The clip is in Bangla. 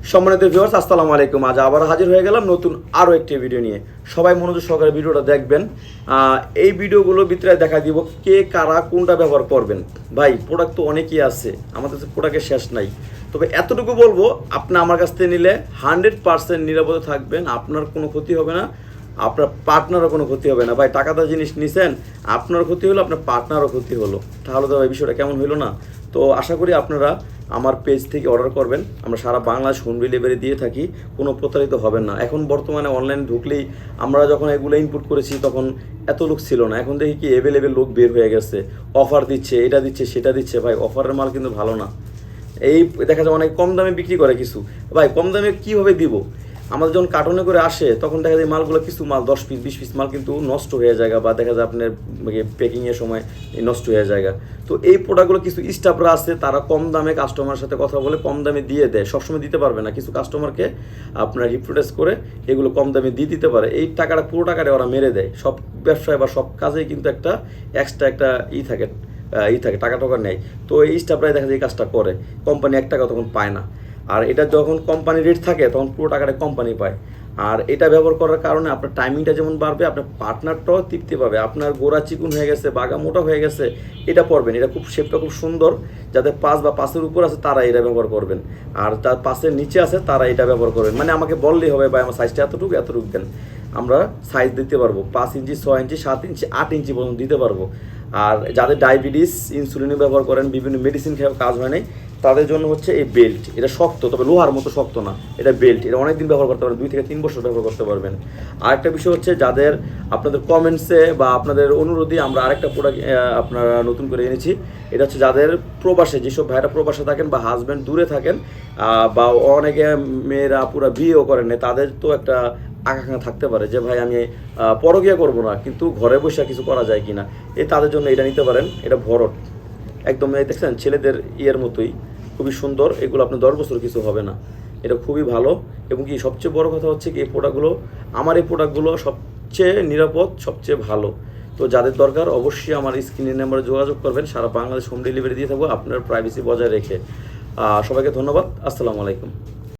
সম্মানিত ভিউয়ার্স, আসসালামু আলাইকুম। আজ আবার হাজির হয়ে গেলাম নতুন আরও একটি ভিডিও নিয়ে। সবাই মনোযোগ সহকারে ভিডিওটা দেখবেন। এই ভিডিওগুলোর ভিতরে দেখা দিব কে কারা কোনটা ব্যবহার করবেন। ভাই, প্রোডাক্ট তো অনেকই আছে, আমাদের প্রোডাক্টের শেষ নাই। তবে এতটুকু বলবো, আপনি আমার কাছ থেকে নিলে 100% নিরাপদে থাকবেন, আপনার কোনো ক্ষতি হবে না, আপনার পার্টনারও কোনো ক্ষতি হবে না। ভাই, টাকাটা জিনিস নিছেন, আপনার ক্ষতি হলো, আপনার পার্টনারও ক্ষতি হলো, তাহলে তো এই বিষয়টা কেমন হইলো না? তো আশা করি আপনারা আমার পেজ থেকে অর্ডার করবেন। আমরা সারা বাংলাদেশ হোম ডেলিভারি দিয়ে থাকি, কোনো প্রতারিত হবেন না। এখন বর্তমানে অনলাইন ঢুকলেই আমরা যখন এগুলো ইনপুট করেছি তখন এত লোক ছিল না, এখন দেখি কি অ্যাভেলেবেল লোক বের হয়ে গেছে, অফার দিচ্ছে, এটা দিচ্ছে সেটা দিচ্ছে। ভাই, অফারের মাল কিন্তু ভালো না। এই দেখা যায় অনেক কম দামে বিক্রি করে কিছু। ভাই, কম দামে কীভাবে দিব? আমাদের যখন কার্টনে করে আসে তখন দেখা যায় মালগুলো কিছু মাল 10 পিস 20 পিস মাল কিন্তু নষ্ট হয়ে যায়, বা দেখা যায় আপনার প্যাকিংয়ের সময় নষ্ট হয়ে যায়। তো এই প্রোডাক্টগুলো কিছু স্টাফরা আছে, তারা কম দামে কাস্টমারের সাথে কথা বলে কম দামে দিয়ে দেয়। সবসময় দিতে পারবে না, কিছু কাস্টমারকে আপনার হিপনোটাইজ করে এগুলো কম দামে দিয়ে দিতে পারে। এই টাকাটা পুরো টাকাটা ওরা মেরে দেয়। সব ব্যবসায় বা সব কাজেই কিন্তু একটা এক্সট্রা একটা থাকে, টাকা টাকা নেয়। তো এই স্টাফরাই দেখা যায় এই কাজটা করে, কোম্পানি 1 টাকা তখন পায় না। আর এটা যখন কোম্পানি রেট থাকে তখন পুরো টাকাটা কোম্পানি পায়। আর এটা ব্যবহার করার কারণে আপনার টাইমিংটা যেমন বাড়বে, আপনার পার্টনারটাও তৃপ্তি পাবে। আপনার গোড়া চিকুন হয়ে গেছে, বাগা মোটা হয়ে গেছে, এটা পরবেন। এটা খুব শেপটা খুব সুন্দর, যাদের 5 বা 5-এর উপর আছে তারা এটা ব্যবহার করবেন। আর তার 5-এর নিচে আছে তারা এটা ব্যবহার করবেন। মানে আমাকে বললেই হবে, ভাই আমার সাইজটা এতটুকু এতটুকু দেন, আমরা সাইজ দিতে পারবো। 5 ইঞ্চি, 6 ইঞ্চি, 7 ইঞ্চি, 8 ইঞ্চি পর্যন্ত দিতে পারবো। আর যাদের ডায়াবেটিস, ইনসুলিনে ব্যবহার করেন, বিভিন্ন মেডিসিন খেয়েও কাজ হয় নাই, তাদের জন্য হচ্ছে এই বেল্ট। এটা শক্ত, তবে লোহার মতো শক্ত না, এটা বেল্ট। এটা অনেক দিন ব্যবহার করতে পারবেন, 2 থেকে 3 বছর ব্যবহার করতে পারবেন। আরেকটা বিষয় হচ্ছে, যাদের আপনাদের কমেন্টসে বা আপনাদের অনুরোধে আমরা আরেকটা প্রোডাক্ট আপনারা নতুন করে এনেছি। এটা হচ্ছে যাদের প্রবাসে, যেসব ভাইরা প্রবাসে থাকেন বা হাজব্যান্ড দূরে থাকেন, বা অনেকে মেয়েরা পুরো বিয়েও করেন না, তাদের তো একটা আকাঙ্ক্ষা থাকতে পারে যে ভাই আমি পরকীয়া করবো না, কিন্তু ঘরে বসে কিছু করা যায় কিনা। তাদের জন্য এটা নিতে পারেন। এটা ভরট একদম, দেখছেন ছেলেদের ইয়ের মতোই, খুবই সুন্দর। এগুলো আপনার 10 বছর কিছু হবে না, এটা খুবই ভালো। এবং কি সবচেয়ে বড় কথা হচ্ছে কি, এই প্রোডাক্টগুলো, আমার এই প্রোডাক্টগুলো সবচেয়ে নিরাপদ, সবচেয়ে ভালো। তো যাদের দরকার অবশ্যই আমার স্ক্রিনের নাম্বারে যোগাযোগ করবেন। সারা বাংলাদেশ হোম ডেলিভারি দিয়ে থাকবো, আপনার প্রাইভেসি বজায় রেখে। সবাইকে ধন্যবাদ। আসসালামু আলাইকুম।